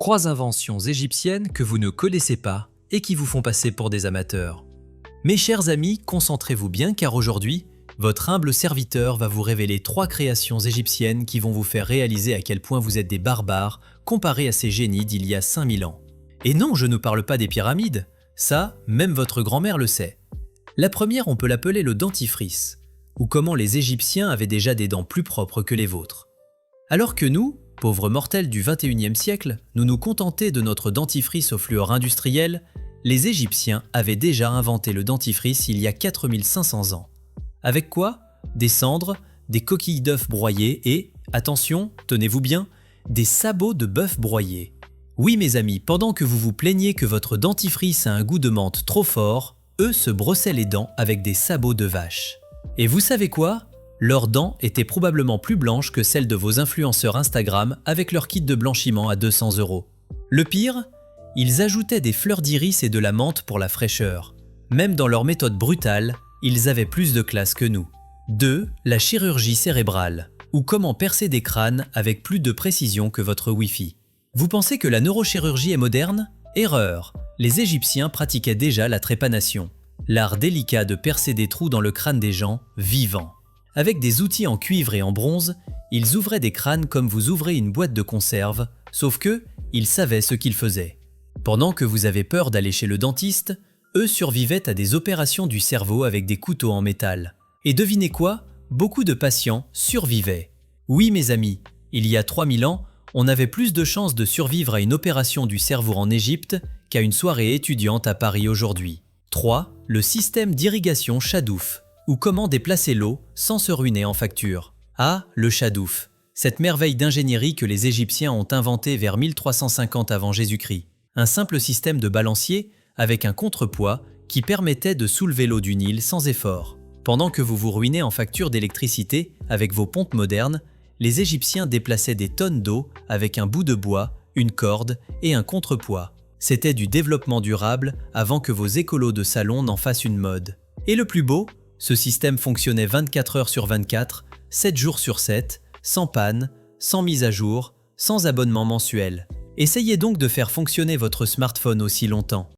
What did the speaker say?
3 inventions égyptiennes que vous ne connaissez pas et qui vous font passer pour des amateurs. Mes chers amis, concentrez-vous bien car aujourd'hui, votre humble serviteur va vous révéler 3 créations égyptiennes qui vont vous faire réaliser à quel point vous êtes des barbares comparés à ces génies d'il y a 5000 ans. Et non, je ne parle pas des pyramides, ça, même votre grand-mère le sait. La première, on peut l'appeler le dentifrice, ou comment les Égyptiens avaient déjà des dents plus propres que les vôtres. Alors que nous, pauvres mortels du 21e siècle, nous nous contenter de notre dentifrice au fluor industriel, les Égyptiens avaient déjà inventé le dentifrice il y a 4500 ans. Avec quoi? Des cendres, des coquilles d'œufs broyées et, attention, tenez-vous bien, des sabots de bœuf broyés. Oui mes amis, pendant que vous vous plaignez que votre dentifrice a un goût de menthe trop fort, eux se brossaient les dents avec des sabots de vache. Et vous savez quoi? Leurs dents étaient probablement plus blanches que celles de vos influenceurs Instagram avec leur kit de blanchiment à 200 €. Le pire, ils ajoutaient des fleurs d'iris et de la menthe pour la fraîcheur. Même dans leur méthode brutale, ils avaient plus de classe que nous. 2. La chirurgie cérébrale, ou comment percer des crânes avec plus de précision que votre Wi-Fi. Vous pensez que la neurochirurgie est moderne? Erreur, les Égyptiens pratiquaient déjà la trépanation, l'art délicat de percer des trous dans le crâne des gens vivants. Avec des outils en cuivre et en bronze, ils ouvraient des crânes comme vous ouvrez une boîte de conserve, sauf que, ils savaient ce qu'ils faisaient. Pendant que vous avez peur d'aller chez le dentiste, eux survivaient à des opérations du cerveau avec des couteaux en métal. Et devinez quoi? Beaucoup de patients survivaient. Oui mes amis, il y a 3000 ans, on avait plus de chances de survivre à une opération du cerveau en Égypte qu'à une soirée étudiante à Paris aujourd'hui. 3. Le système d'irrigation Chadouf, ou comment déplacer l'eau sans se ruiner en facture. Ah, le Chadouf, cette merveille d'ingénierie que les Égyptiens ont inventée vers 1350 avant Jésus-Christ. Un simple système de balancier avec un contrepoids qui permettait de soulever l'eau du Nil sans effort. Pendant que vous vous ruinez en facture d'électricité avec vos pompes modernes, les Égyptiens déplaçaient des tonnes d'eau avec un bout de bois, une corde et un contrepoids. C'était du développement durable avant que vos écolos de salon n'en fassent une mode. Et le plus beau, ce système fonctionnait 24 heures sur 24, 7 jours sur 7, sans panne, sans mise à jour, sans abonnement mensuel. Essayez donc de faire fonctionner votre smartphone aussi longtemps.